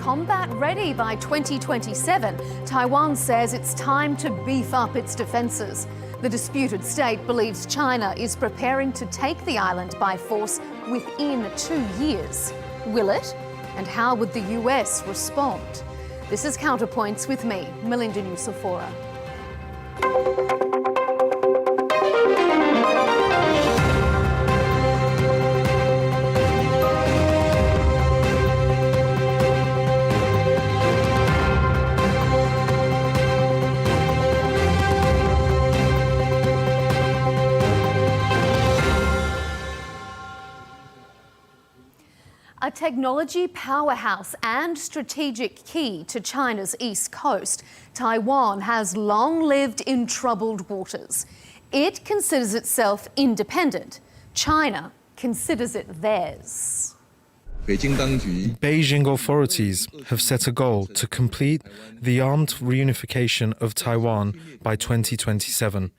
combat ready by 2027, Taiwan says it's time to beef up its defences. The disputed state believes China is preparing to take the island by force within 2 years. Will it? And how would the US respond? This is Counterpoints with me, Melinda Nusafora. A technology powerhouse and strategic key to China's east coast, Taiwan has long lived in troubled waters. It considers itself independent. China considers it theirs. Beijing authorities have set a goal to complete the armed reunification of Taiwan by 2027,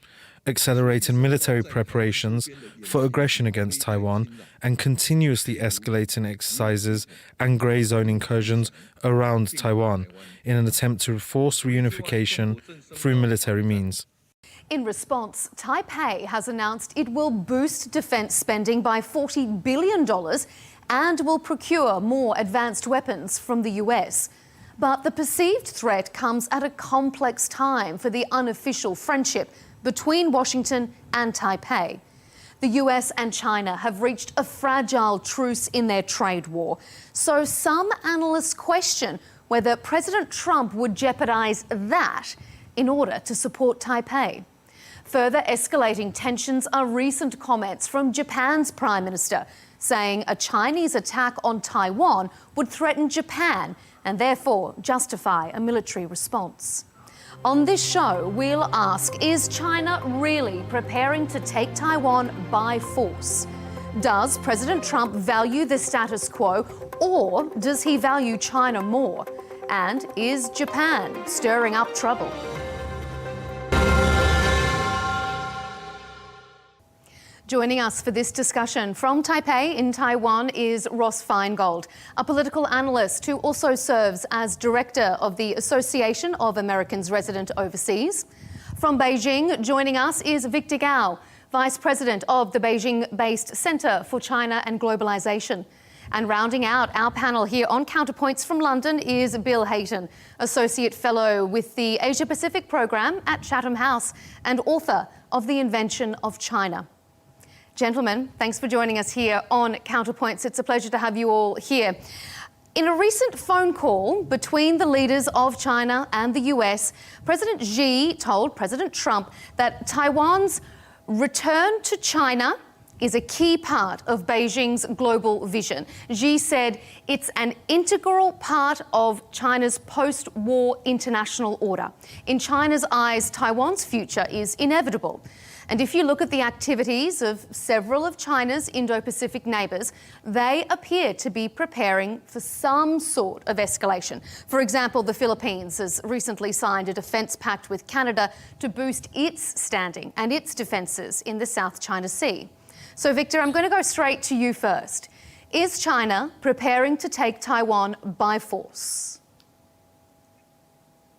accelerating military preparations for aggression against Taiwan and continuously escalating exercises and grey zone incursions around Taiwan in an attempt to force reunification through military means. In response, Taipei has announced it will boost defence spending by $40 billion and will procure more advanced weapons from the US. But the perceived threat comes at a complex time for the unofficial friendship between Washington and Taipei. The US and China have reached a fragile truce in their trade war. So some analysts question whether President Trump would jeopardise that in order to support Taipei. Further escalating tensions are recent comments from Japan's Prime Minister, saying a Chinese attack on Taiwan would threaten Japan and therefore justify a military response. On this show, we'll ask, is China really preparing to take Taiwan by force? Does President Trump value the status quo, or does he value China more? And is Japan stirring up trouble? Joining us for this discussion from Taipei in Taiwan is Ross Feingold, a political analyst who also serves as director of the Association of Americans Resident Overseas. From Beijing, joining us is Victor Gao, vice president of the Beijing-based Centre for China and Globalisation. And rounding out our panel here on Counterpoints from London is Bill Hayton, associate fellow with the Asia-Pacific program at Chatham House and author of The Invention of China. Gentlemen, thanks for joining us here on Counterpoints. It's a pleasure to have you all here. In a recent phone call between the leaders of China and the US, President Xi told President Trump that Taiwan's return to China is a key part of Beijing's global vision. Xi said it's an integral part of China's post-war international order. In China's eyes, Taiwan's future is inevitable. And if you look at the activities of several of China's Indo-Pacific neighbours, they appear to be preparing for some sort of escalation. For example, the Philippines has recently signed a defence pact with Canada to boost its standing and its defences in the South China Sea. So, Victor, I'm going to go straight to you first. Is China preparing to take Taiwan by force?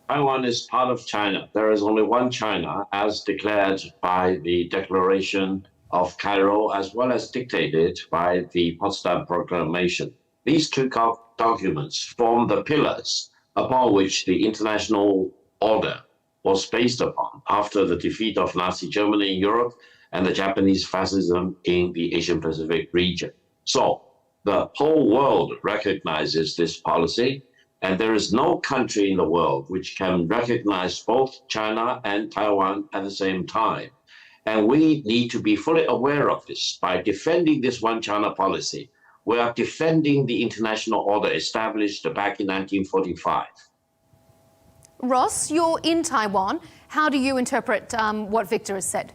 Taiwan is part of China. There is only one China, as declared by the Declaration of Cairo, as well as dictated by the Potsdam Proclamation. These two documents form the pillars upon which the international order was based upon after the defeat of Nazi Germany in Europe and the Japanese fascism in the Asian Pacific region. So the whole world recognizes this policy. And there is no country in the world which can recognize both China and Taiwan at the same time. And we need to be fully aware of this. By defending this one China policy, we are defending the international order established back in 1945. Ross, you're in Taiwan. How do you interpret what Victor has said?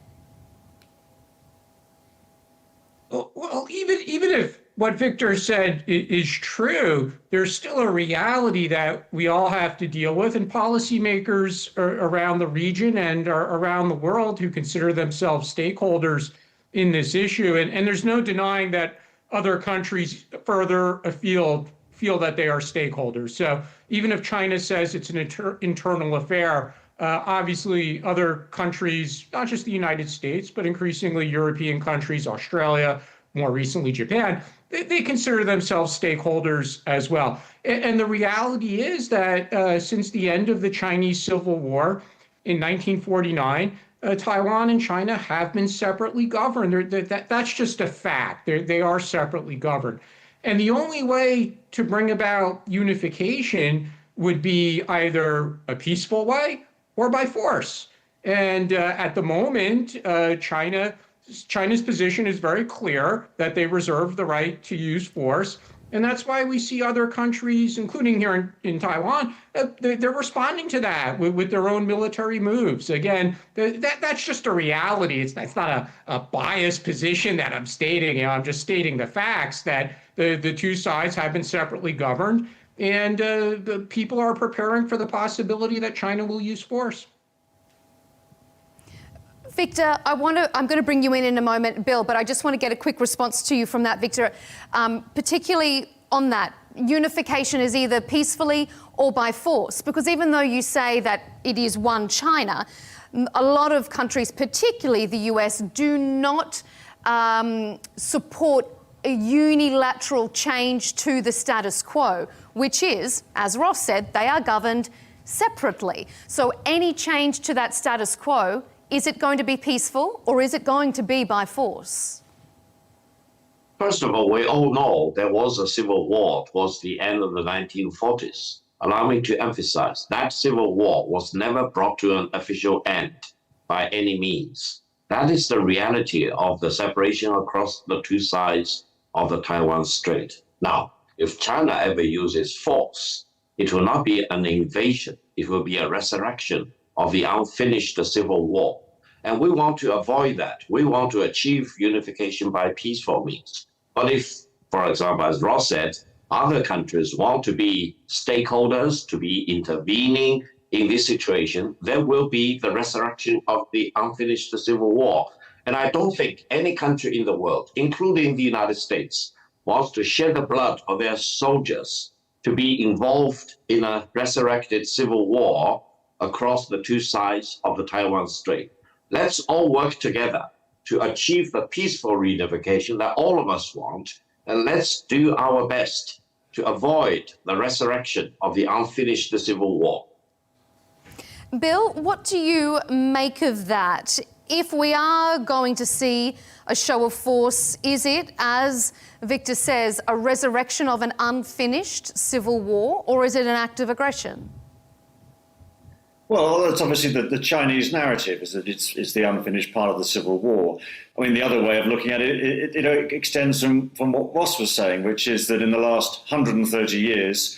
Well, even if what Victor said is true, there's still a reality that we all have to deal with, and policymakers around the region and around the world who consider themselves stakeholders in this issue. And there's no denying that other countries further afield feel that they are stakeholders. So even if China says it's an internal affair, obviously other countries, not just the United States, but increasingly European countries, Australia, more recently Japan, they consider themselves stakeholders as well. And the reality is that since the end of the Chinese Civil War in 1949, Taiwan and China have been separately governed. That's just a fact. They are separately governed. And the only way to bring about unification would be either a peaceful way or by force. And at the moment, China's position is very clear that they reserve the right to use force. And that's why we see other countries, including here in Taiwan, they're responding to that with their own military moves. Again, that's just a reality. It's not a biased position that I'm stating. I'm just stating the facts that the two sides have been separately governed, and the people are preparing for the possibility that China will use force. Victor, I'm going to bring you in a moment, Bill, but I just want to get a quick response to you from that, Victor, particularly on that. Unification is either peacefully or by force, because even though you say that it is one China, a lot of countries, particularly the US, do not support a unilateral change to the status quo, which is, as Ross said, they are governed separately. So any change to that status quo, is it going to be peaceful or is it going to be by force? First of all, we all know there was a civil war towards the end of the 1940s. Allow me to emphasize that civil war was never brought to an official end by any means. That is the reality of the separation across the two sides of the Taiwan Strait. Now, if China ever uses force, it will not be an invasion. It will be a resurrection of the unfinished civil war. And we want to avoid that. We want to achieve unification by peaceful means. But if, for example, as Ross said, other countries want to be stakeholders, to be intervening in this situation, there will be the resurrection of the unfinished civil war. And I don't think any country in the world, including the United States, wants to shed the blood of their soldiers to be involved in a resurrected civil war across the two sides of the Taiwan Strait. Let's all work together to achieve the peaceful reunification that all of us want, and let's do our best to avoid the resurrection of the unfinished civil war. Bill, what do you make of that? If we are going to see a show of force, is it, as Victor says, a resurrection of an unfinished civil war, or is it an act of aggression? Well, it's obviously the Chinese narrative is that it's the unfinished part of the Civil War. I mean, the other way of looking at it, it extends from what Ross was saying, which is that in the last 130 years,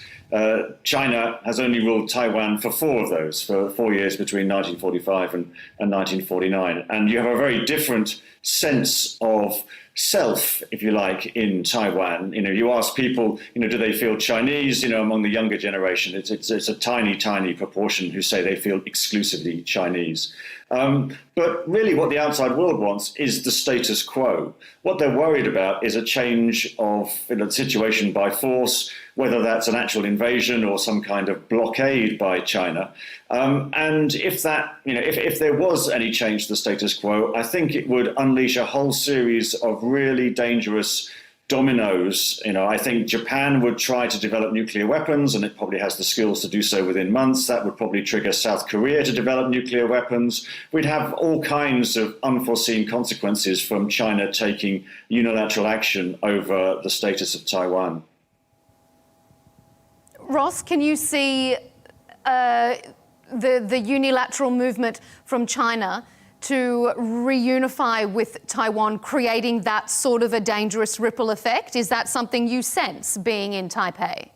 China has only ruled Taiwan for 4 of those, for 4 years between 1945 and 1949. And you have a very different sense of self, if you like, in Taiwan. You ask people, do they feel Chinese? Among the younger generation, it's a tiny proportion who say they feel exclusively Chinese. But really what the outside world wants is the status quo. What they're worried about is a change of the situation by force, whether that's an actual invasion or some kind of blockade by China. And if that, if there was any change to the status quo, I think it would unleash a whole series of really dangerous dominoes. I think Japan would try to develop nuclear weapons, and it probably has the skills to do so within months. That would probably trigger South Korea to develop nuclear weapons. We'd have all kinds of unforeseen consequences from China taking unilateral action over the status of Taiwan. Ross, can you see the unilateral movement from China to reunify with Taiwan, creating that sort of a dangerous ripple effect? Is that something you sense being in Taipei?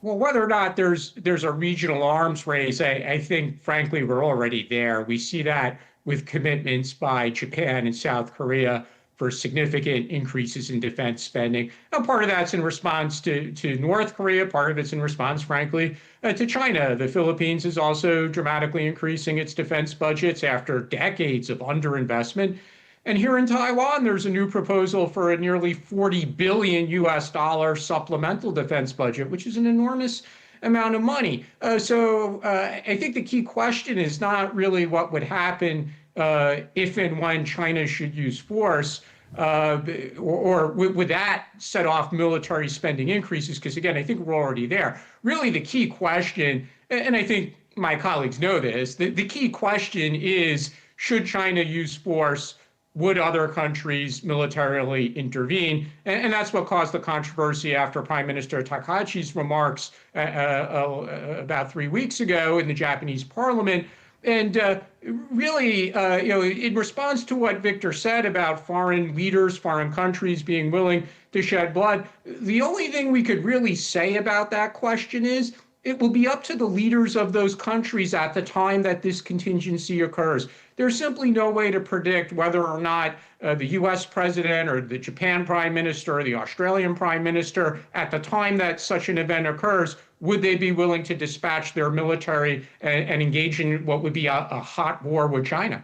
Well, whether or not there's a regional arms race, I think, frankly, we're already there. We see that with commitments by Japan and South Korea for significant increases in defense spending. And part of that's in response to North Korea. Part of it's in response, frankly, to China. The Philippines is also dramatically increasing its defense budgets after decades of underinvestment. And here in Taiwan, there's a new proposal for a nearly 40 billion US dollar supplemental defense budget, which is an enormous amount of money. So I think the key question is not really what would happen if and when China should use force, or would that set off military spending increases? Because again, I think we're already there. Really, the key question, and I think my colleagues know this, the key question is, should China use force? Would other countries militarily intervene? And that's what caused the controversy after Prime Minister Takachi's remarks about 3 weeks ago in the Japanese parliament. And really, in response to what Victor said about foreign leaders, foreign countries being willing to shed blood, the only thing we could really say about that question is it will be up to the leaders of those countries at the time that this contingency occurs. There's simply no way to predict whether or not the US president or the Japan prime minister or the Australian prime minister, at the time that such an event occurs, would they be willing to dispatch their military and engage in what would be a hot war with China?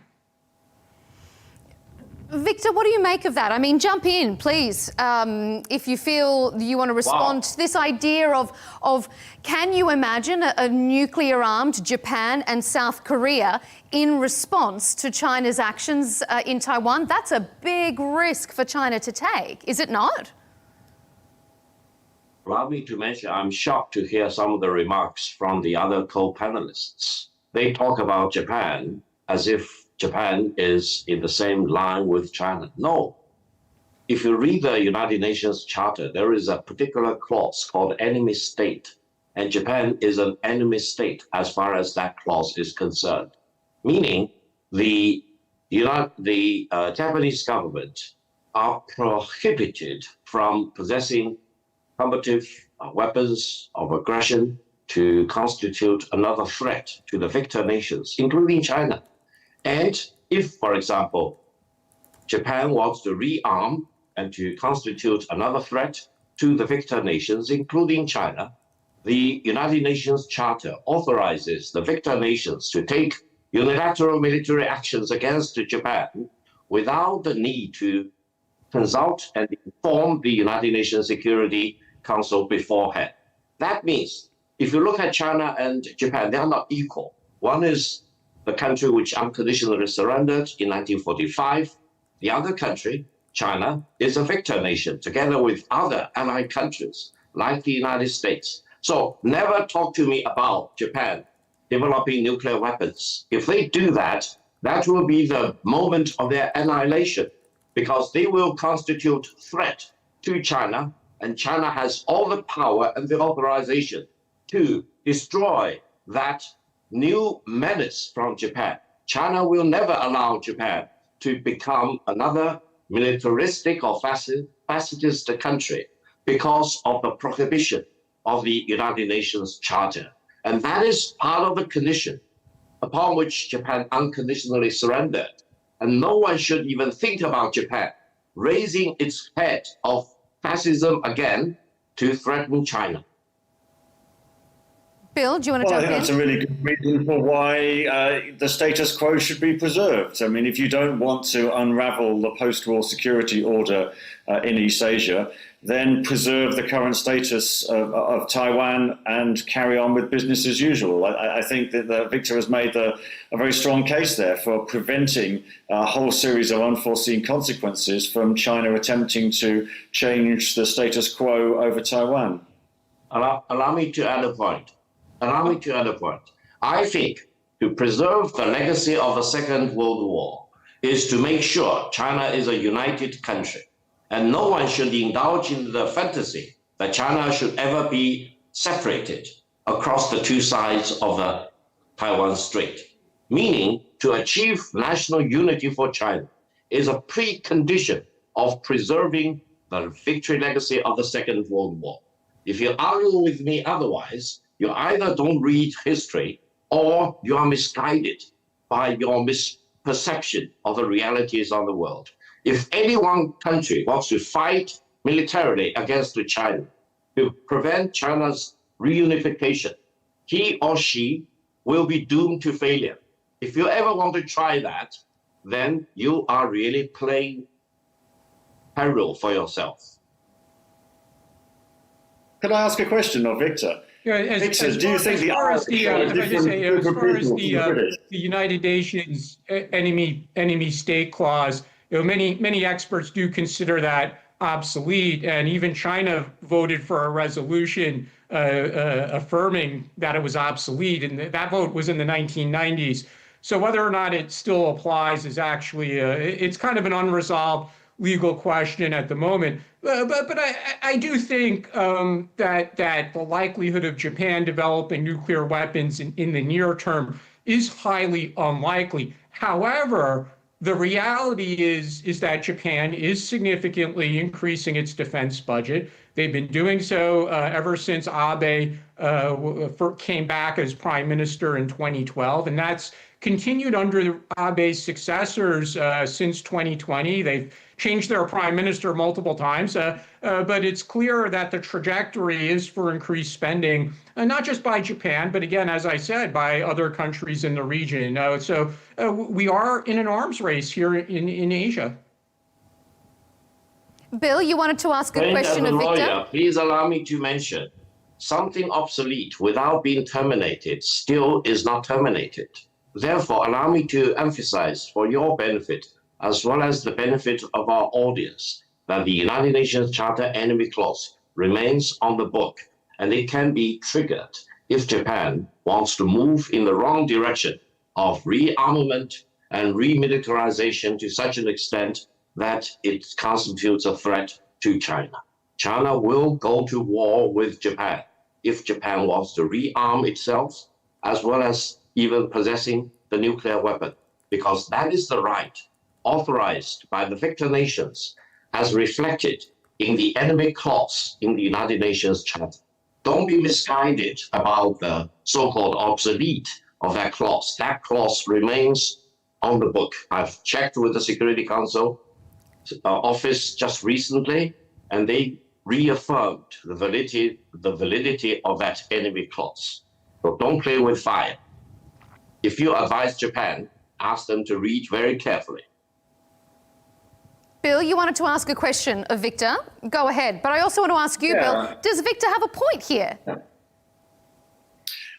Victor, what do you make of that? I mean, jump in, please, if you feel you want to respond to this idea of can you imagine a nuclear-armed Japan and South Korea in response to China's actions in Taiwan? That's a big risk for China to take, is it not? Allow me to mention, I'm shocked to hear some of the remarks from the other co-panelists. They talk about Japan as if Japan is in the same line with China. No. If you read the United Nations Charter, there is a particular clause called enemy state, and Japan is an enemy state as far as that clause is concerned. Meaning the Japanese government are prohibited from possessing combative weapons of aggression to constitute another threat to the victor nations, including China. And if, for example, Japan wants to rearm and to constitute another threat to the victor nations, including China, the United Nations Charter authorizes the victor nations to take unilateral military actions against Japan without the need to consult and inform the United Nations Security Council beforehand. That means if you look at China and Japan, they are not equal. One is the country which unconditionally surrendered in 1945. The other country, China, is a victor nation, together with other allied countries like the United States. So never talk to me about Japan developing nuclear weapons. If they do that, that will be the moment of their annihilation, because they will constitute threat to China, and China has all the power and the authorization to destroy that new menace from Japan. China will never allow Japan to become another militaristic or fascist country because of the prohibition of the United Nations Charter. And that is part of the condition upon which Japan unconditionally surrendered. And no one should even think about Japan raising its head of fascism again to threaten China. Bill, do you want to jump in? I think that's a really good reason for why the status quo should be preserved. I mean, if you don't want to unravel the post-war security order in East Asia, then preserve the current status of Taiwan and carry on with business as usual. I think that Victor has made a very strong case there for preventing a whole series of unforeseen consequences from China attempting to change the status quo over Taiwan. Allow me to add a point. I think to preserve the legacy of the Second World War is to make sure China is a united country. And no one should indulge in the fantasy that China should ever be separated across the two sides of the Taiwan Strait. Meaning, to achieve national unity for China is a precondition of preserving the victory legacy of the Second World War. If you argue with me otherwise, you either don't read history or you are misguided by your misperception of the realities of the world. If any one country wants to fight militarily against China to prevent China's reunification, he or she will be doomed to failure. If you ever want to try that, then you are really playing peril for yourself. Could I ask a question of Victor? Yeah, Victor, do you think as far as the United Nations enemy state clause, many experts do consider that obsolete, and even China voted for a resolution affirming that it was obsolete, and that vote was in the 1990s. So whether or not it still applies is actually it's kind of an unresolved legal question at the moment. But I do think that the likelihood of Japan developing nuclear weapons in the near term is highly unlikely. However, the reality is that Japan is significantly increasing its defense budget. They've been doing so ever since Abe came back as prime minister in 2012, and that's continued under Abe's successors since 2020. They've changed their prime minister multiple times, but it's clear that the trajectory is for increased spending, not just by Japan, but again, as I said, by other countries in the region. So we are in an arms race here in Asia. Bill, you wanted to ask a question of Victor? Please allow me to mention something obsolete without being terminated still is not terminated. Therefore, allow me to emphasize for your benefit, as well as the benefit of our audience, that the United Nations Charter Enemy Clause remains on the book, and it can be triggered if Japan wants to move in the wrong direction of rearmament and remilitarization to such an extent that it constitutes a threat to China. China will go to war with Japan if Japan wants to rearm itself, as well as even possessing the nuclear weapon, because that is the right authorized by the victor nations as reflected in the enemy clause in the United Nations Charter. Don't be misguided about the so-called obsolete of that clause. That clause remains on the book. I've checked with the Security Council office just recently, and they reaffirmed the validity of that enemy clause. So don't play with fire. If you advise Japan, ask them to read very carefully. Bill, you wanted to ask a question of Victor. Go ahead. But I also want to ask you, Bill, does Victor have a point here?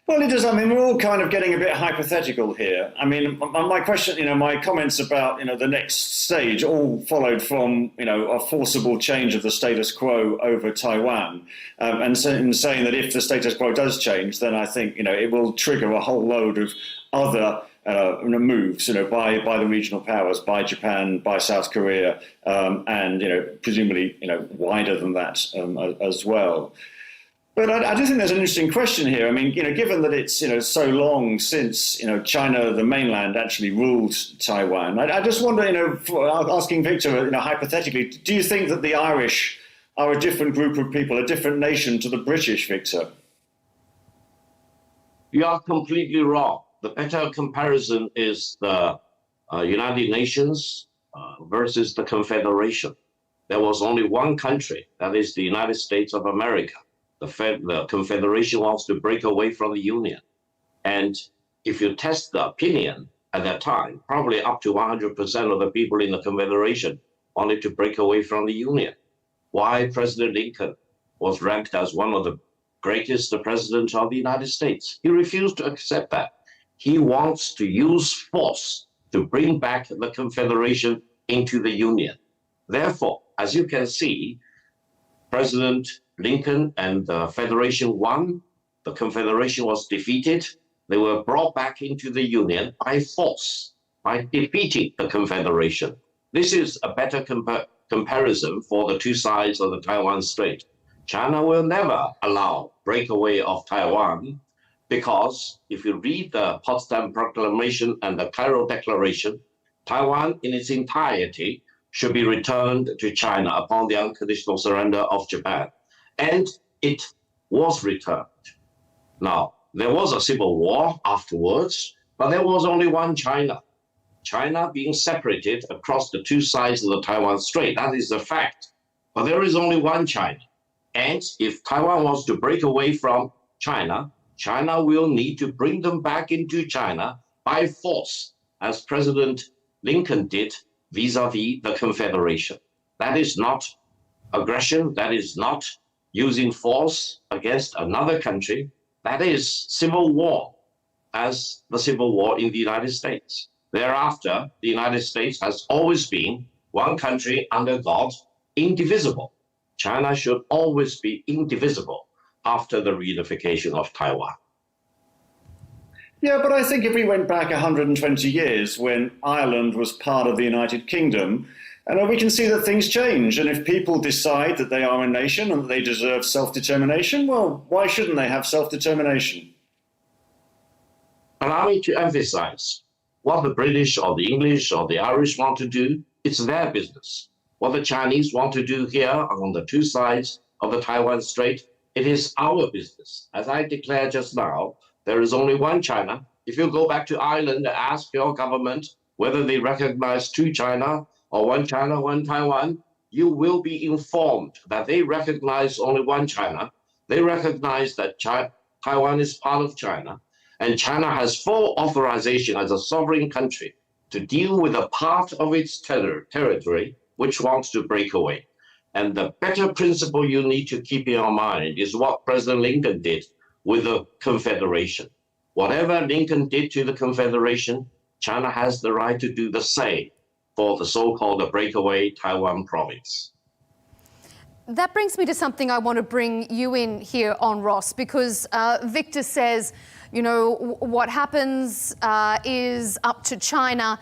Well, it does. I mean, we're all kind of getting a bit hypothetical here. I mean, my question, my comments about, the next stage all followed from, a forcible change of the status quo over Taiwan. And so in saying that if the status quo does change, then I think, it will trigger a whole load of other moves, by the regional powers, by Japan, by South Korea, and, presumably, wider than that as well. But I do think there's an interesting question here. I mean, given that it's, so long since, China, the mainland, actually ruled Taiwan, I just wonder, asking Victor, hypothetically, do you think that the Irish are a different group of people, a different nation to the British, Victor? You are completely wrong. The better comparison is the United Nations versus the Confederation. There was only one country, that is the United States of America. The Confederation wants to break away from the Union. And if you test the opinion at that time, probably up to 100% of the people in the Confederation wanted to break away from the Union. Why President Lincoln was ranked as one of the greatest presidents of the United States. He refused to accept that. He wants to use force to bring back the Confederation into the Union. Therefore, as you can see, President Lincoln and the Federation won. The Confederation was defeated. They were brought back into the Union by force, by defeating the Confederation. This is a better comparison for the two sides of the Taiwan Strait. China will never allow breakaway of Taiwan, because if you read the Potsdam Proclamation and the Cairo Declaration, Taiwan in its entirety should be returned to China upon the unconditional surrender of Japan. And it was returned. Now, there was a civil war afterwards, but there was only one China. China being separated across the two sides of the Taiwan Strait, that is a fact. But there is only one China. And if Taiwan wants to break away from China, China will need to bring them back into China by force, as President Lincoln did vis-a-vis the Confederation. That is not aggression. That is not using force against another country. That is civil war, as the Civil War in the United States. Thereafter, the United States has always been one country under God, indivisible. China should always be indivisible after the reunification of Taiwan. Yeah, but I think if we went back 120 years when Ireland was part of the United Kingdom, and we can see that things change. And if people decide that they are a nation and that they deserve self-determination, well, why shouldn't they have self-determination? Allow me to emphasize, what the British or the English or the Irish want to do, it's their business. What the Chinese want to do here on the two sides of the Taiwan Strait, it is our business. As I declared just now, there is only one China. If you go back to Ireland and ask your government whether they recognize two China or one China, one Taiwan, you will be informed that they recognize only one China. They recognize that Taiwan is part of China, and China has full authorization as a sovereign country to deal with a part of its territory which wants to break away. And the better principle you need to keep in your mind is what President Lincoln did with the Confederation. Whatever Lincoln did to the Confederation, China has the right to do the same for the so-called breakaway Taiwan province. That brings me to something I want to bring you in here on, Ross, because Victor says, you know, what happens is up to China,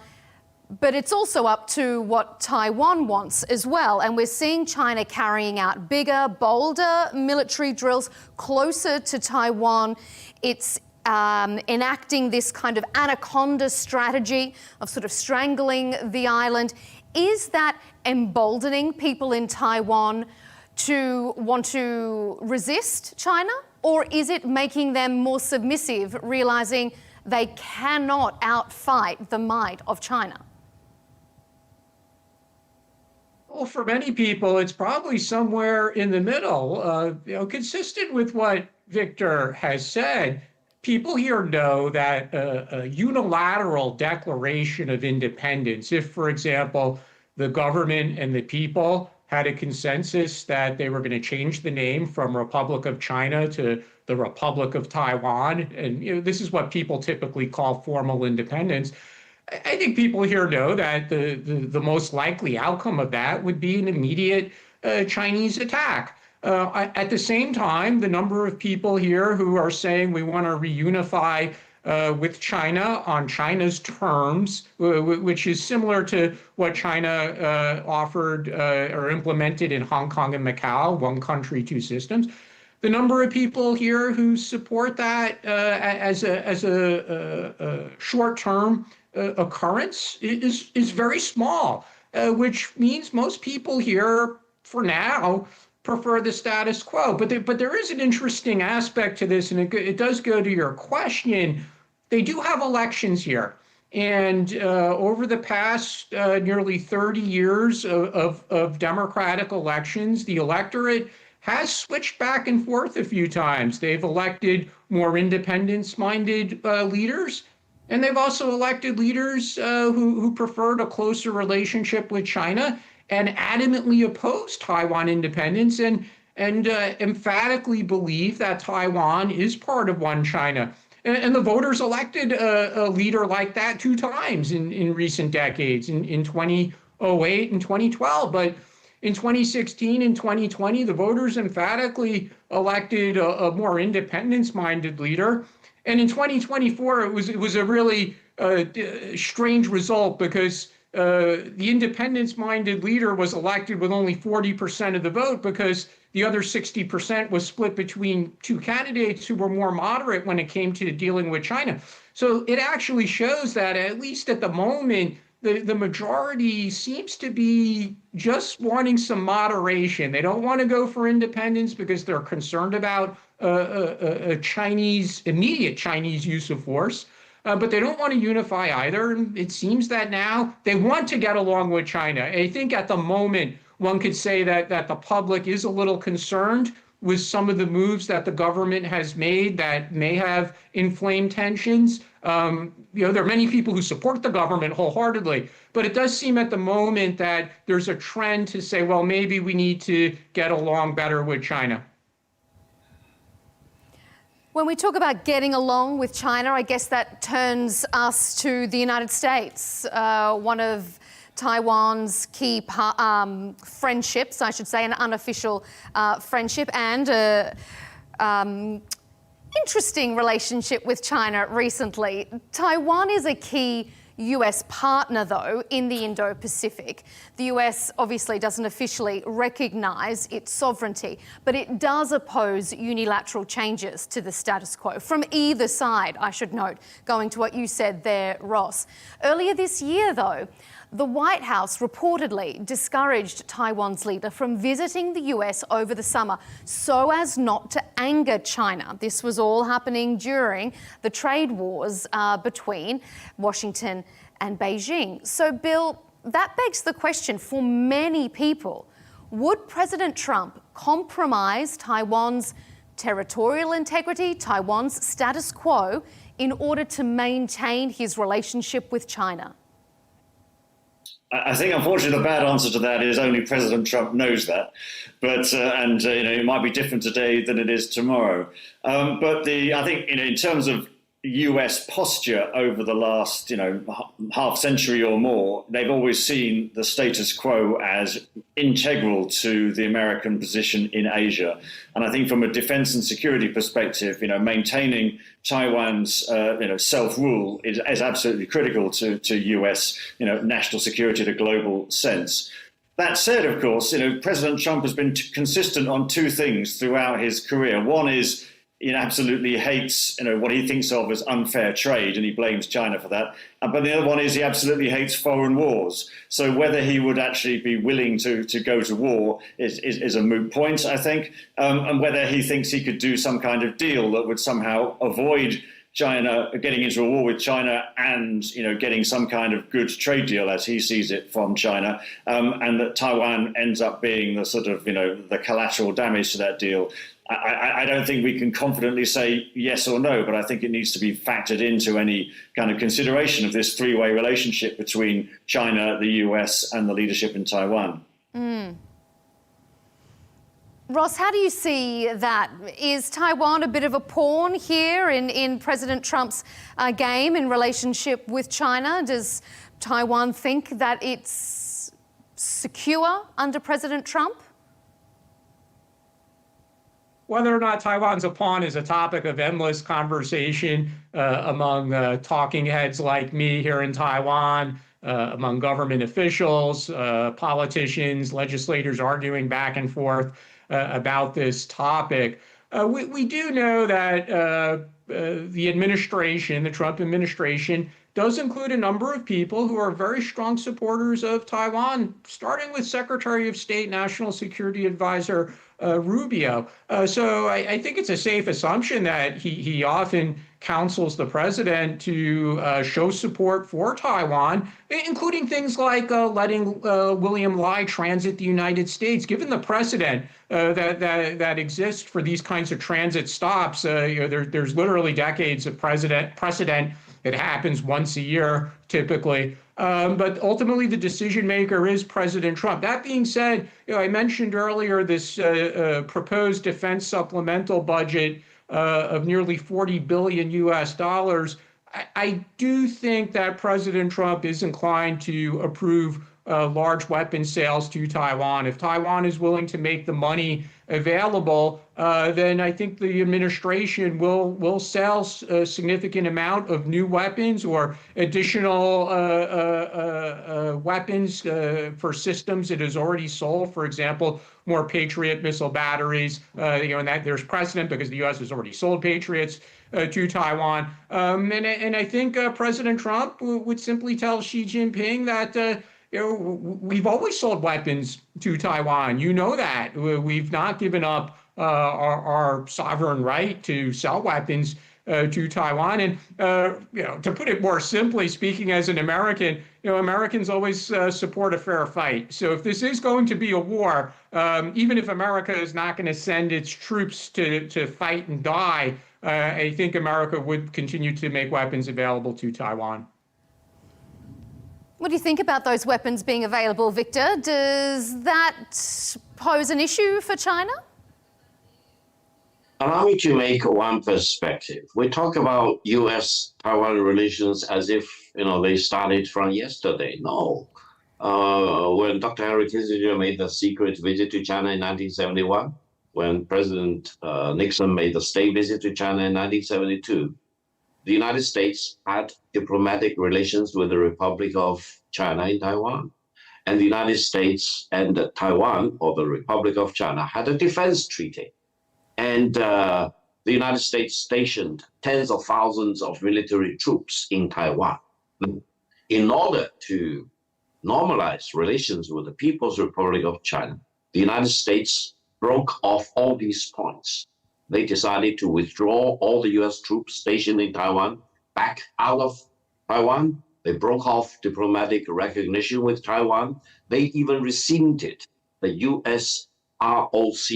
but it's also up to what Taiwan wants as well. And we're seeing China carrying out bigger, bolder military drills closer to Taiwan. It's enacting this kind of anaconda strategy of sort of strangling the island. Is that emboldening people in Taiwan to want to resist China? Or is it making them more submissive, realizing they cannot outfight the might of China? Well, for many people, it's probably somewhere in the middle. Consistent with what Victor has said, people here know that a unilateral declaration of independence, if, for example, the government and the people had a consensus that they were going to change the name from Republic of China to the Republic of Taiwan, and this is what people typically call formal independence. I think people here know that the most likely outcome of that would be an immediate Chinese attack. At the same time, the number of people here who are saying we want to reunify with China on China's terms, which is similar to what China offered or implemented in Hong Kong and Macau, one country, two systems. The number of people here who support that as a short-term occurrence is very small, which means most people here, for now, prefer the status quo. But there is an interesting aspect to this, and it does go to your question. They do have elections here. And over the past nearly 30 years of democratic elections, the electorate has switched back and forth a few times. They've elected more independence-minded leaders, and they've also elected leaders who preferred a closer relationship with China and adamantly opposed Taiwan independence and emphatically believe that Taiwan is part of one China. And the voters elected a leader like that two times in recent decades, in 2008 and 2012. But in 2016 and 2020, the voters emphatically elected a more independence-minded leader. And in 2024, it was a really strange result because the independence-minded leader was elected with only 40% of the vote because the other 60% was split between two candidates who were more moderate when it came to dealing with China. So it actually shows that, at least at the moment, the majority seems to be just wanting some moderation. They don't want to go for independence because they're concerned about a immediate Chinese use of force. But they don't want to unify either. And it seems that now they want to get along with China. I think at the moment, one could say that the public is a little concerned with some of the moves that the government has made that may have inflamed tensions. There are many people who support the government wholeheartedly, but it does seem at the moment that there's a trend to say, well, maybe we need to get along better with China. When we talk about getting along with China, I guess that turns us to the United States. One of Taiwan's key friendships, I should say, an unofficial friendship and interesting relationship with China recently. Taiwan is a key US partner, though, in the Indo-Pacific. The US obviously doesn't officially recognise its sovereignty, but it does oppose unilateral changes to the status quo from either side, I should note, going to what you said there, Ross. Earlier this year, though, the White House reportedly discouraged Taiwan's leader from visiting the US over the summer so as not to anger China. This was all happening during the trade wars between Washington and Beijing. So, Bill, that begs the question for many people. Would President Trump compromise Taiwan's territorial integrity, Taiwan's status quo, in order to maintain his relationship with China? I think, unfortunately, the bad answer to that is only President Trump knows that, but it might be different today than it is tomorrow. But I think in terms of US posture over the last half century or more, they've always seen the status quo as integral to the American position in Asia. And I think from a defense and security perspective, maintaining Taiwan's self-rule is absolutely critical to US national security in a global sense. That said, of course, President Trump has been consistent on two things throughout his career. One is he absolutely hates what he thinks of as unfair trade, and he blames China for that. But the other one is he absolutely hates foreign wars. So whether he would actually be willing to go to war is a moot point, I think, and whether he thinks he could do some kind of deal that would somehow avoid China getting into a war with China and getting some kind of good trade deal as he sees it from China, and that Taiwan ends up being the sort of the collateral damage to that deal. I don't think we can confidently say yes or no, but I think it needs to be factored into any kind of consideration of this three-way relationship between China, the US, and the leadership in Taiwan. Ross, how do you see that? Is Taiwan a bit of a pawn here in President Trump's game in relationship with China? Does Taiwan think that it's secure under President Trump? Whether or not Taiwan's a pawn is a topic of endless conversation among talking heads like me here in Taiwan, among government officials, politicians, legislators arguing back and forth about this topic. We do know that the administration, the Trump administration, does include a number of people who are very strong supporters of Taiwan, starting with Secretary of State, National Security Advisor Rubio. So I think it's a safe assumption that he often counsels the president to show support for Taiwan, including things like letting William Lai transit the United States. Given the precedent that exists for these kinds of transit stops, there's literally decades of precedent. It happens once a year, typically. But ultimately, the decision maker is President Trump. That being said, I mentioned earlier this proposed defense supplemental budget of nearly $40 billion US. I do think that President Trump is inclined to approve large weapon sales to Taiwan. If Taiwan is willing to make the money available, then I think the administration will sell a significant amount of new weapons or additional weapons for systems it has already sold. For example, more Patriot missile batteries, and that there's precedent because the U.S. has already sold Patriots to Taiwan. And I think President Trump would simply tell Xi Jinping that we've always sold weapons to Taiwan. You know that. We've not given up our sovereign right to sell weapons to Taiwan. And to put it more simply, speaking as an American, Americans always support a fair fight. So if this is going to be a war, even if America is not going to send its troops to fight and die, I think America would continue to make weapons available to Taiwan. What do you think about those weapons being available, Victor? Does that pose an issue for China? Allow me to make one perspective. We talk about U.S.-Taiwan relations as if, they started from yesterday. No. When Dr. Henry Kissinger made the secret visit to China in 1971, when President Nixon made the state visit to China in 1972, the United States had diplomatic relations with the Republic of China in Taiwan. And the United States and Taiwan, or the Republic of China, had a defense treaty. And the United States stationed tens of thousands of military troops in Taiwan. In order to normalize relations with the People's Republic of China, the United States broke off all these points. They decided to withdraw all the U.S. troops stationed in Taiwan back out of Taiwan. They broke off diplomatic recognition with Taiwan. They even rescinded the U.S. ROC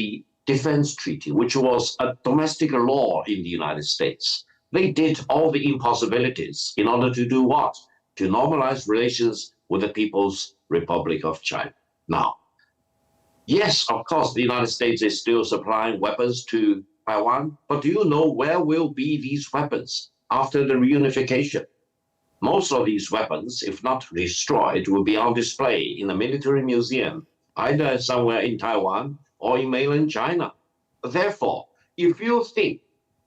Defense Treaty, which was a domestic law in the United States. They did all the impossibilities in order to do what? To normalize relations with the People's Republic of China. Now, yes, of course, the United States is still supplying weapons to Taiwan, but do you know where will be these weapons after the reunification? Most of these weapons, if not destroyed, will be on display in a military museum, either somewhere in Taiwan or in mainland China. Therefore, if you think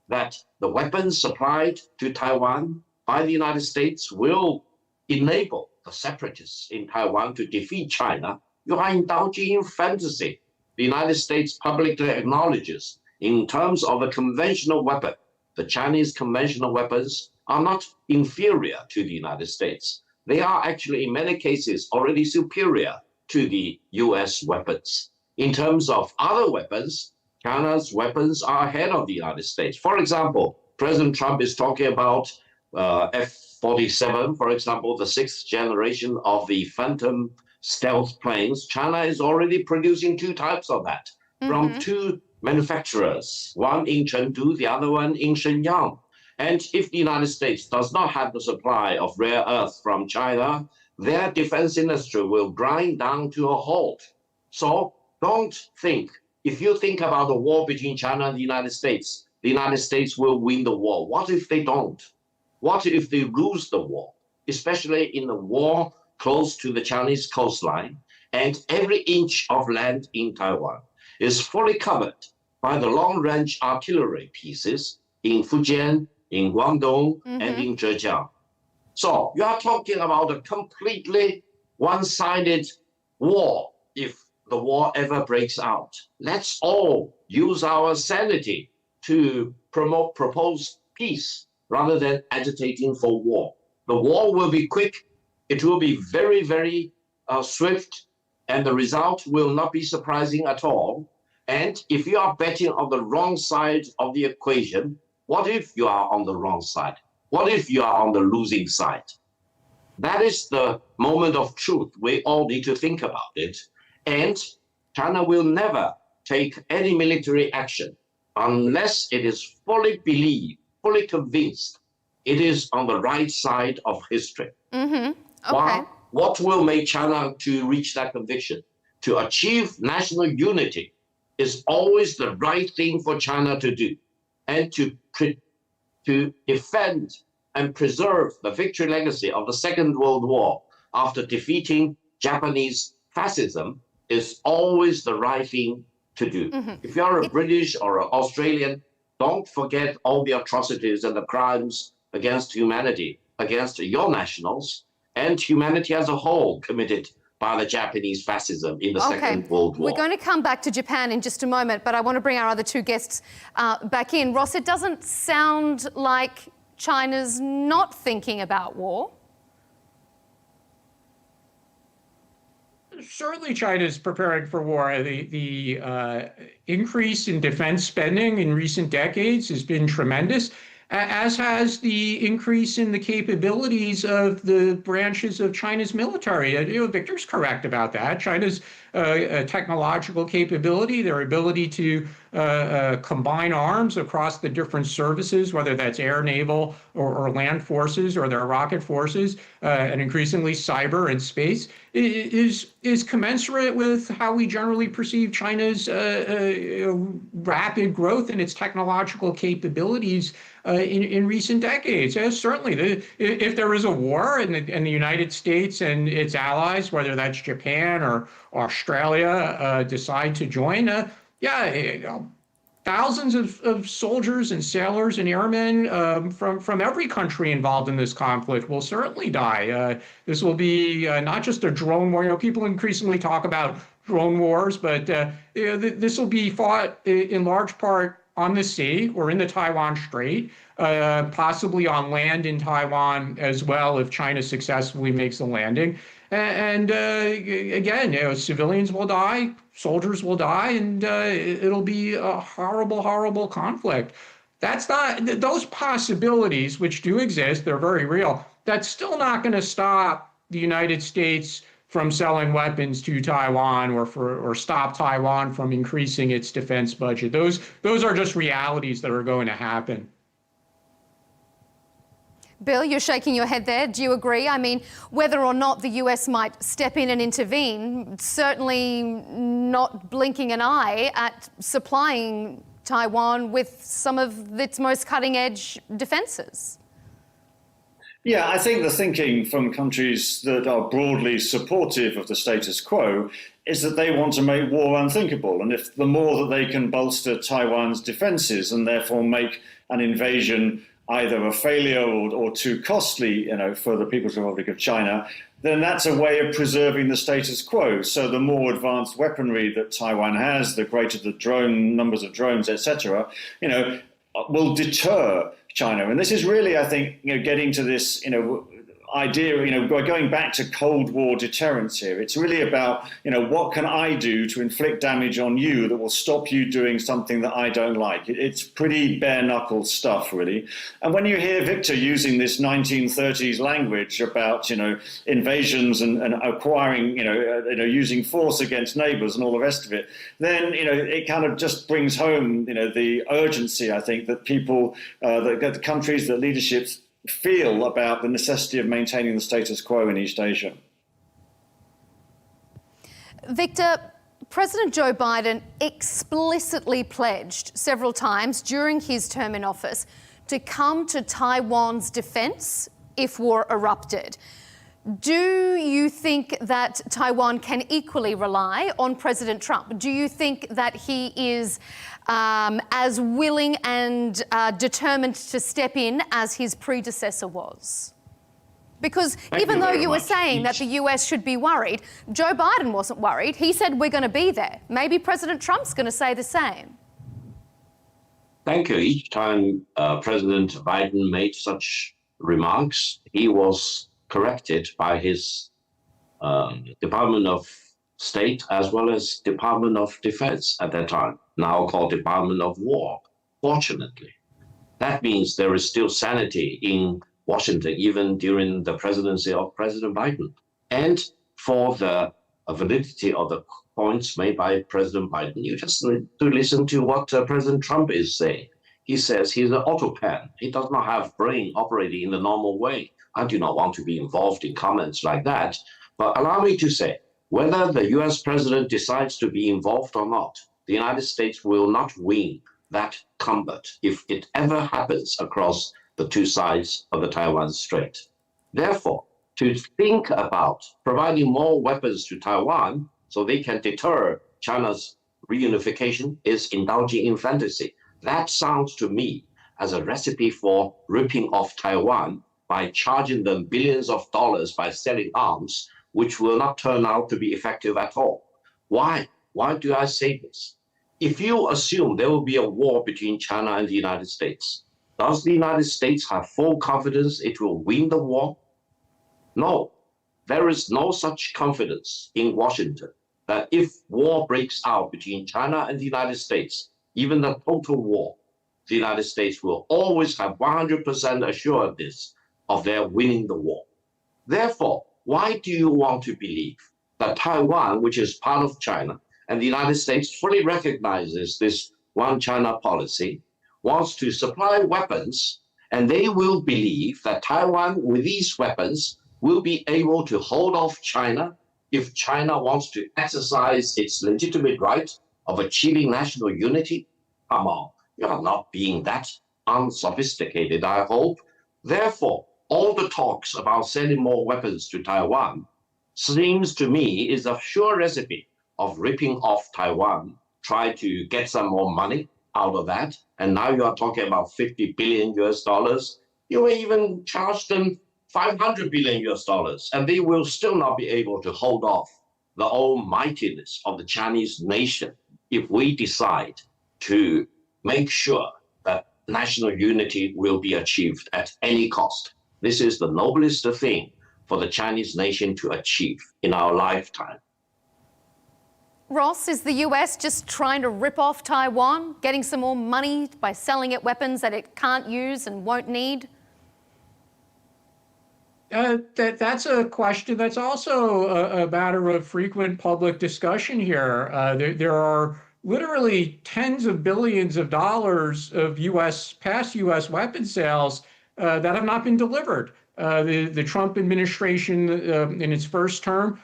that the weapons supplied to Taiwan by the United States will enable the separatists in Taiwan to defeat China, you are indulging in fantasy. The United States publicly acknowledges, in terms of a conventional weapon, the Chinese conventional weapons are not inferior to the United States. They are actually, in many cases, already superior to the US weapons. In terms of other weapons, China's weapons are ahead of the United States. For example, President Trump is talking about F-47, for example, the sixth generation of the Phantom stealth planes. China is already producing two types of that from two manufacturers, one in Chengdu, the other one in Shenyang. And if the United States does not have the supply of rare earth from China, their defense industry will grind down to a halt. So don't think, if you think about the war between China and the United States will win the war. What if they don't? What if they lose the war? Especially in the war close to the Chinese coastline, and every inch of land in Taiwan is fully covered by the long-range artillery pieces in Fujian, in Guangdong, and in Zhejiang. So you are talking about a completely one-sided war if the war ever breaks out. Let's all use our sanity to propose peace rather than agitating for war. The war will be quick. It will be very, very swift, and the result will not be surprising at all. And if you are betting on the wrong side of the equation, what if you are on the wrong side? What if you are on the losing side? That is the moment of truth. We all need to think about it. And China will never take any military action unless it is fully believed, fully convinced it is on the right side of history. Okay. What will make China to reach that conviction? To achieve national unity is always the right thing for China to do. And to defend and preserve the victory legacy of the Second World War after defeating Japanese fascism is always the right thing to do. If you're a British or an Australian, don't forget all the atrocities and the crimes against humanity, against your nationals, and humanity as a whole committed by the Japanese fascism in the Second World War. We're going to come back to Japan in just a moment, but I want to bring our other two guests back in. Ross, it doesn't sound like China's not thinking about war. Certainly, China is preparing for war. The increase in defense spending in recent decades has been tremendous. as has the increase in the capabilities of the branches of China's military. Victor's correct about that. China's technological capability, their ability to combine arms across the different services, whether that's air, naval, or land forces, or their rocket forces, and increasingly cyber and space, is commensurate with how we generally perceive China's rapid growth in its technological capabilities in recent decades. Certainly, if there is a war and the United States and its allies, whether that's Japan or Australia, decide to join, thousands of soldiers and sailors and airmen from every country involved in this conflict will certainly die. This will be not just a drone war. People increasingly talk about drone wars, but this will be fought in large part on the sea or in the Taiwan Strait, possibly on land in Taiwan as well if China successfully makes the landing. And again, civilians will die, soldiers will die, and it'll be a horrible, horrible conflict. That's not, those possibilities, which do exist, they're very real. That's still not going to stop the United States from selling weapons to Taiwan or stop Taiwan from increasing its defense budget. Those are just realities that are going to happen. Bill, you're shaking your head there. Do you agree? I mean, whether or not the US might step in and intervene, certainly not blinking an eye at supplying Taiwan with some of its most cutting-edge defenses. Yeah, I think the thinking from countries that are broadly supportive of the status quo is that they want to make war unthinkable. And if the more that they can bolster Taiwan's defenses and therefore make an invasion either a failure or too costly, for the People's Republic of China, then that's a way of preserving the status quo. So the more advanced weaponry that Taiwan has, the greater the drone numbers of drones, etc., will deter China. And this is really, I think, getting to this, idea, we're going back to Cold War deterrence here. It's really about, what can I do to inflict damage on you that will stop you doing something that I don't like? It's pretty bare knuckle stuff, really. And when you hear Victor using this 1930s language about, invasions and acquiring, using force against neighbors and all the rest of it, then, it kind of just brings home, the urgency, I think, that people, the countries, that leaderships feel about the necessity of maintaining the status quo in East Asia. Victor, President Joe Biden explicitly pledged several times during his term in office to come to Taiwan's defense if war erupted. Do you think that Taiwan can equally rely on President Trump? Do you think that he is as willing and determined to step in as his predecessor was? Because even though you were saying that the US should be worried, Joe Biden wasn't worried. He said, we're going to be there. Maybe President Trump's going to say the same. Thank you. Each time President Biden made such remarks, he was corrected by his Department of State as well as Department of Defense at that time, now called Department of War, fortunately. That means there is still sanity in Washington, even during the presidency of President Biden. And for the validity of the points made by President Biden, you just need to listen to what President Trump is saying. He says he's an autopan. He does not have brain operating in the normal way. I do not want to be involved in comments like that. But allow me to say, whether the US president decides to be involved or not, the United States will not win that combat if it ever happens across the two sides of the Taiwan Strait. Therefore, to think about providing more weapons to Taiwan so they can deter China's reunification is indulging in fantasy. That sounds to me as a recipe for ripping off Taiwan by charging them billions of dollars by selling arms, which will not turn out to be effective at all. Why? Why do I say this? If you assume there will be a war between China and the United States, does the United States have full confidence it will win the war? No, there is no such confidence in Washington that if war breaks out between China and the United States, even the total war, the United States will always have 100% assuredness of their winning the war. Therefore, why do you want to believe that Taiwan, which is part of China, and the United States fully recognizes this one China policy, wants to supply weapons, and they will believe that Taiwan, with these weapons, will be able to hold off China if China wants to exercise its legitimate right of achieving national unity? Come on, you are not being that unsophisticated, I hope. Therefore, all the talks about sending more weapons to Taiwan seems to me is a sure recipe of ripping off Taiwan, try to get some more money out of that. And now you are talking about 50 billion US dollars. You will even charge them 500 billion US dollars, and they will still not be able to hold off the almightiness of the Chinese nation if we decide to make sure that national unity will be achieved at any cost. This is the noblest thing for the Chinese nation to achieve in our lifetime. Ross, is the US just trying to rip off Taiwan, getting some more money by selling it weapons that it can't use and won't need? That's a question that's also a matter of frequent public discussion here. There are literally tens of billions of dollars of past U.S. weapon sales that have not been delivered. The Trump administration in its first term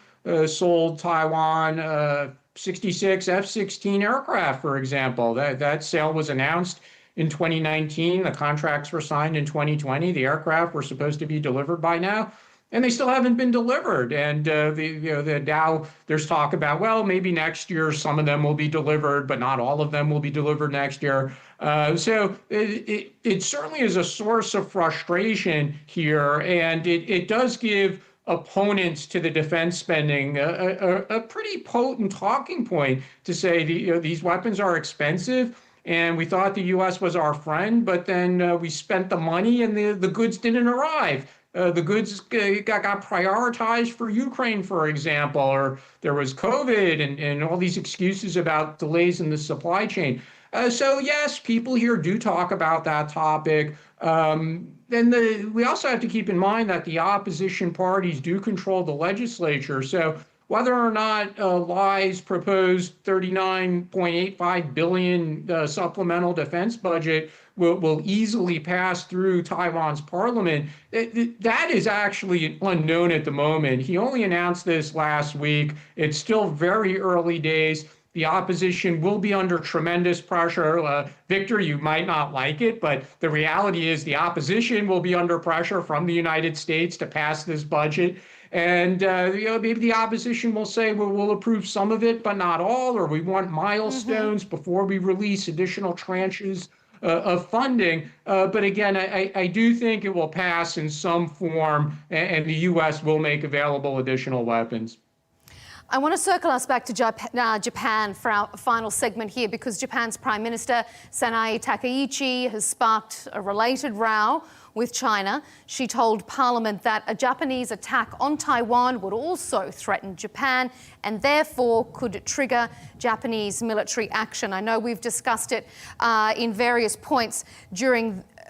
sold Taiwan 66 F-16 aircraft, for example. That sale was announced in 2019. The contracts were signed in 2020. The aircraft were supposed to be delivered by now, and they still haven't been delivered. And now there's talk about, well, maybe next year some of them will be delivered, but not all of them will be delivered next year. So it certainly is a source of frustration here, and it does give opponents to the defense spending a pretty potent talking point to say these weapons are expensive. And we thought the U.S. was our friend, but then we spent the money and the goods didn't arrive. The goods got prioritized for Ukraine, for example, or there was COVID and all these excuses about delays in the supply chain. So yes, people here do talk about that topic. We also have to keep in mind that the opposition parties do control the legislature. So whether or not Lai's proposed $39.85 billion supplemental defense budget will easily pass through Taiwan's parliament, that is actually unknown at the moment. He only announced this last week. It's still very early days. The opposition will be under tremendous pressure. Victor, you might not like it, but the reality is the opposition will be under pressure from the United States to pass this budget. And maybe the opposition will say, well, we'll approve some of it, but not all, or we want milestones before we release additional tranches of funding. But again, I do think it will pass in some form, and the U.S. will make available additional weapons. I want to circle us back to Japan for our final segment here, because Japan's Prime Minister Sanae Takaichi has sparked a related row with China. She told Parliament that a Japanese attack on Taiwan would also threaten Japan and therefore could trigger Japanese military action. I know we've discussed it in various points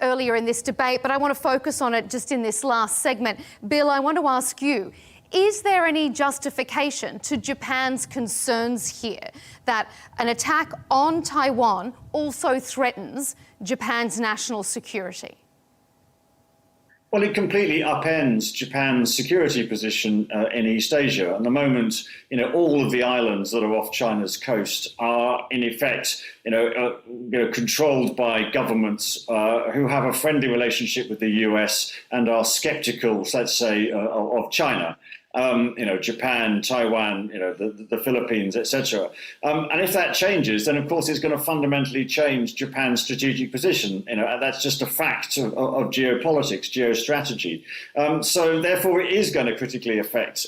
earlier in this debate, but I want to focus on it just in this last segment. Bill, I want to ask you, is there any justification to Japan's concerns here that an attack on Taiwan also threatens Japan's national security? Well, it completely upends Japan's security position in East Asia. At the moment, all of the islands that are off China's coast are, in effect, controlled by governments who have a friendly relationship with the US and are skeptical, let's say, of China. Japan, Taiwan, the Philippines, etc. And if that changes, then of course it's going to fundamentally change Japan's strategic position. That's just a fact of geopolitics, geostrategy. So therefore, it is going to critically affect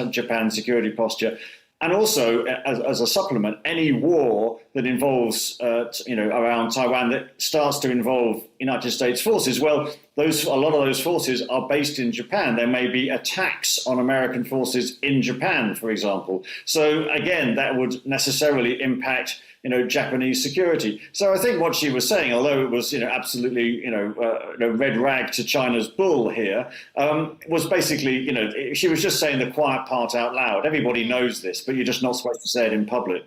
Japan's security posture. And also, as a supplement, any war that involves, around Taiwan that starts to involve United States forces, well, a lot of those forces are based in Japan. There may be attacks on American forces in Japan, for example. So again, that would necessarily impact Japanese security. So I think what she was saying, although it was absolutely red rag to China's bull here, was basically she was just saying the quiet part out loud. Everybody knows this, but you're just not supposed to say it in public.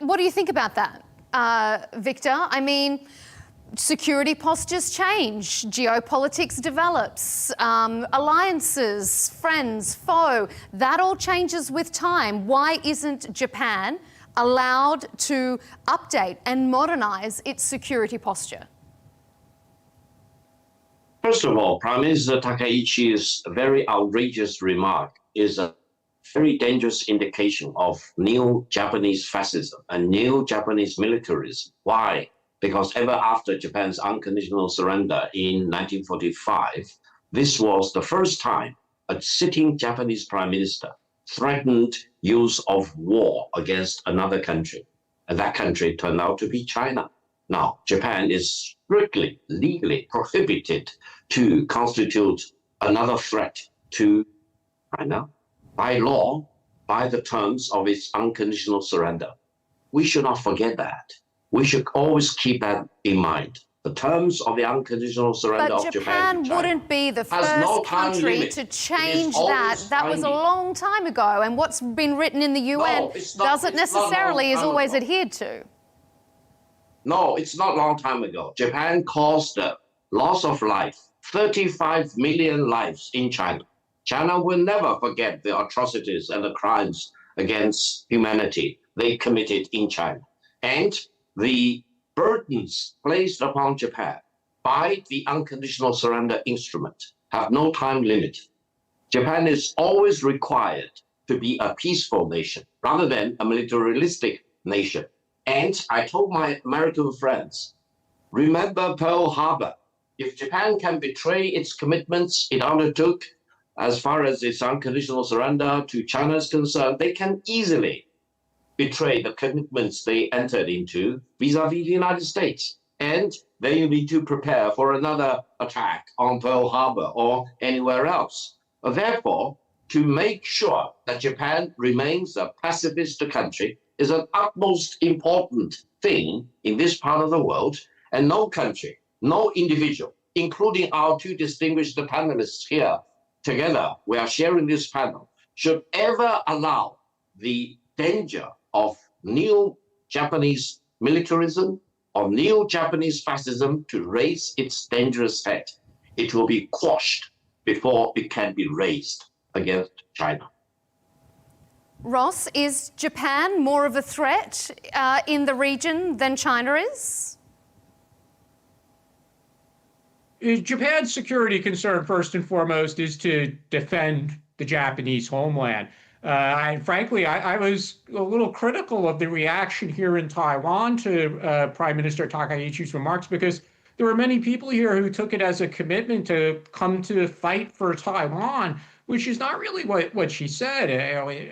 What do you think about that, Victor? I mean, security postures change, geopolitics develops, alliances, friends, foe, that all changes with time. Why isn't Japan allowed to update and modernize its security posture? First of all, Prime Minister Takaichi's very outrageous remark is a very dangerous indication of new Japanese fascism and new Japanese militarism. Why? Because ever after Japan's unconditional surrender in 1945, this was the first time a sitting Japanese prime minister threatened use of war against another country. And that country turned out to be China. Now, Japan is strictly, legally prohibited to constitute another threat to China by law, by the terms of its unconditional surrender. We should not forget that. We should always keep that in mind. The terms of the unconditional surrender of Japan to China. But Japan wouldn't be the first country to change that. That was a long time ago. And what's been written in the UN doesn't necessarily is always adhered to. No, it's not a long time ago. Japan caused the loss of life, 35 million lives in China. China will never forget the atrocities and the crimes against humanity they committed in China. And the burdens placed upon Japan by the unconditional surrender instrument have no time limit. Japan is always required to be a peaceful nation rather than a militaristic nation. And I told my American friends, remember Pearl Harbor. If Japan can betray its commitments it undertook as far as its unconditional surrender to China is concerned, they can easily betray the commitments they entered into vis-a-vis the United States. And they need to prepare for another attack on Pearl Harbor or anywhere else. Therefore, to make sure that Japan remains a pacifist country is an utmost important thing in this part of the world. And no country, no individual, including our two distinguished panelists here, together, we are sharing this panel, should ever allow the danger of new Japanese militarism or new Japanese fascism to raise its dangerous head. It will be quashed before it can be raised against China. Ross, is Japan more of a threat in the region than China is? Japan's security concern, first and foremost, is to defend the Japanese homeland. Frankly, I was a little critical of the reaction here in Taiwan to Prime Minister Takaichi's remarks because there were many people here who took it as a commitment to come to fight for Taiwan, which is not really what she said.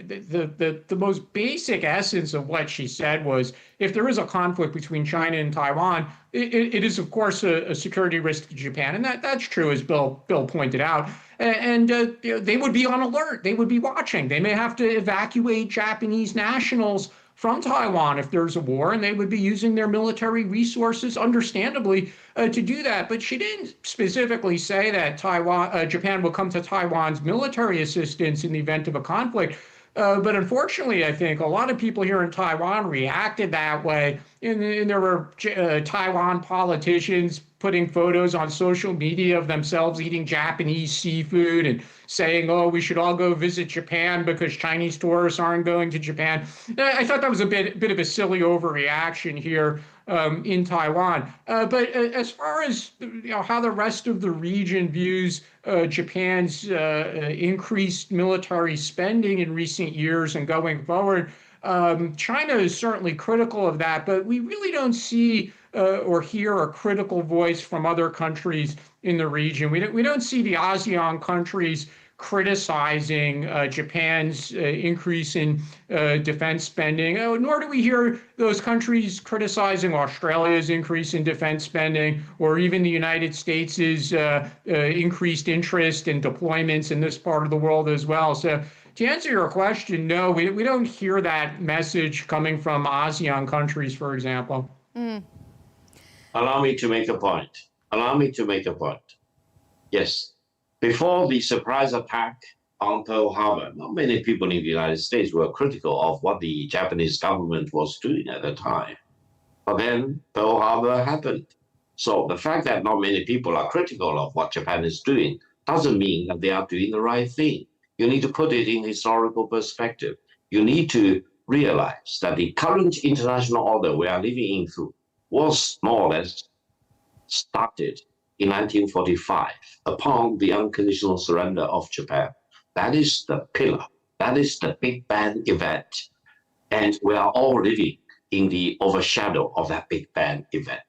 The most basic essence of what she said was, if there is a conflict between China and Taiwan, it is, of course, a security risk to Japan. And that's true, as Bill pointed out. And they would be on alert. They would be watching. They may have to evacuate Japanese nationals from Taiwan if there's a war, and they would be using their military resources, understandably, to do that. But she didn't specifically say that Japan will come to Taiwan's military assistance in the event of a conflict. But unfortunately, I think a lot of people here in Taiwan reacted that way. And there were Taiwan politicians putting photos on social media of themselves eating Japanese seafood and saying, oh, we should all go visit Japan because Chinese tourists aren't going to Japan. I thought that was a bit of a silly overreaction here in Taiwan. But as far as how the rest of the region views Japan's increased military spending in recent years and going forward, China is certainly critical of that, but we really don't see or hear a critical voice from other countries in the region. We don't see the ASEAN countries criticizing Japan's increase in defense spending, nor do we hear those countries criticizing Australia's increase in defense spending, or even the United States' increased interest in deployments in this part of the world as well. So To answer your question, no, we don't hear that message coming from ASEAN countries, for example. Allow me to make a point. Allow me to make a point. Yes, before the surprise attack on Pearl Harbor, not many people in the United States were critical of what the Japanese government was doing at the time. But then Pearl Harbor happened. So the fact that not many people are critical of what Japan is doing doesn't mean that they are doing the right thing. You need to put it in historical perspective. You need to realize that the current international order we are living in through was more or less started in 1945 upon the unconditional surrender of Japan. That is the pillar. That is the Big Bang event. And we are all living in the overshadow of that Big Bang event.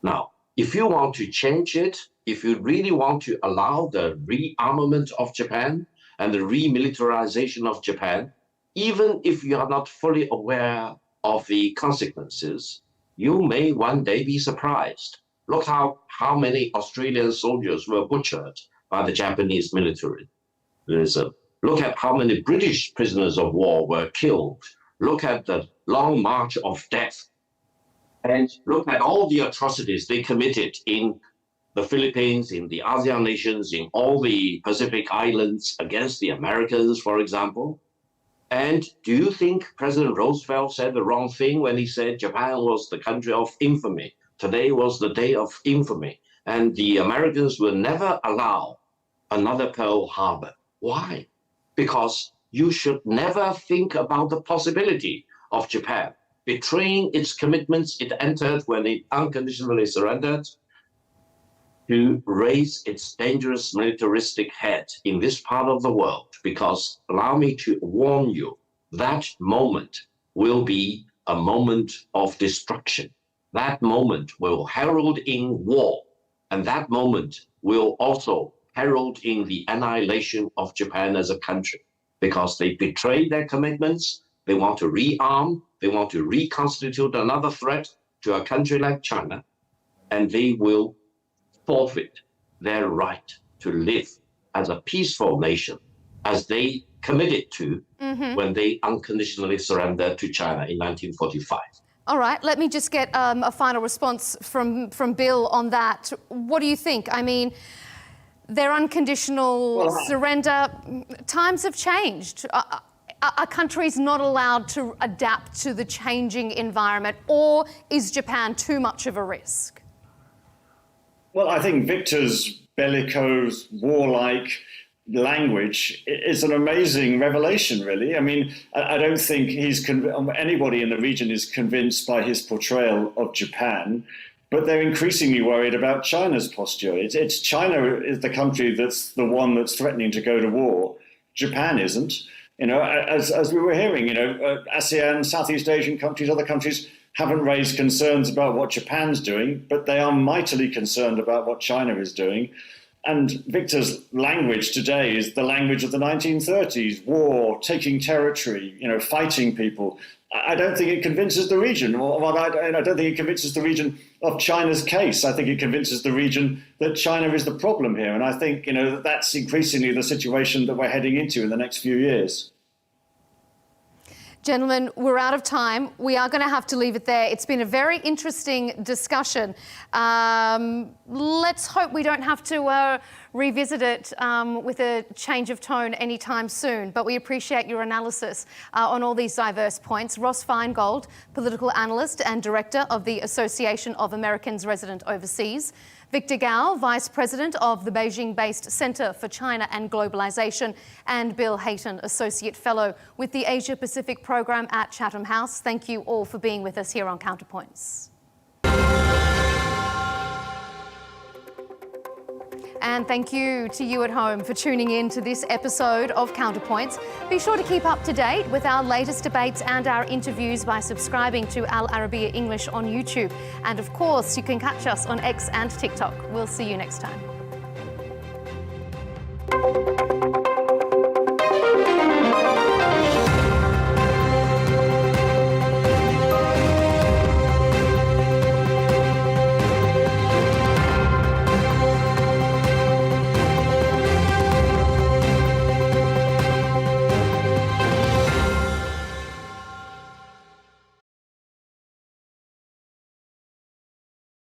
Now, if you want to change it, if you really want to allow the rearmament of Japan and the remilitarization of Japan, even if you are not fully aware of the consequences, you may one day be surprised. Look how many Australian soldiers were butchered by the Japanese military. Look at how many British prisoners of war were killed. Look at the long march of death. And look at all the atrocities they committed in the Philippines, in the ASEAN nations, in all the Pacific islands against the Americans, for example. And do you think President Roosevelt said the wrong thing when he said Japan was the country of infamy? Today was the day of infamy. And the Americans will never allow another Pearl Harbor. Why? Because you should never think about the possibility of Japan betraying its commitments it entered when it unconditionally surrendered to raise its dangerous militaristic head in this part of the world. Because allow me to warn you, that moment will be a moment of destruction. That moment will herald in war, and that moment will also herald in the annihilation of Japan as a country, because they betrayed their commitments. They want to rearm, they want to reconstitute another threat to a country like China, and they will forfeit their right to live as a peaceful nation, as they committed to when they unconditionally surrendered to China in 1945. All right, let me just get a final response from Bill on that. What do you think? I mean, their unconditional surrender, times have changed. Are countries not allowed to adapt to the changing environment, or is Japan too much of a risk? Well, I think Victor's bellicose, warlike language is an amazing revelation, really. I mean, I don't think anybody in the region is convinced by his portrayal of Japan, but they're increasingly worried about China's posture. It's China is the country that's the one that's threatening to go to war. Japan isn't. You know, as we were hearing, you know, ASEAN, Southeast Asian countries, other countries haven't raised concerns about what Japan's doing, but they are mightily concerned about what China is doing. And Victor's language today is the language of the 1930s, war, taking territory, you know, fighting people. I don't think it convinces the region. I don't think it convinces the region of China's case. I think it convinces the region that China is the problem here. And I think, you know, that's increasingly the situation that we're heading into in the next few years. Gentlemen, we're out of time. We are going to have to leave it there. It's been a very interesting discussion. Let's hope we don't have to revisit it with a change of tone anytime soon. But we appreciate your analysis on all these diverse points. Ross Feingold, political analyst and director of the Association of Americans Resident Overseas. Victor Gao, Vice President of the Beijing-based Centre for China and Globalisation, and Bill Hayton, Associate Fellow with the Asia Pacific Programme at Chatham House. Thank you all for being with us here on Counterpoints. And thank you to you at home for tuning in to this episode of Counterpoints. Be sure to keep up to date with our latest debates and our interviews by subscribing to Al Arabiya English on YouTube. And of course, you can catch us on X and TikTok. We'll see you next time.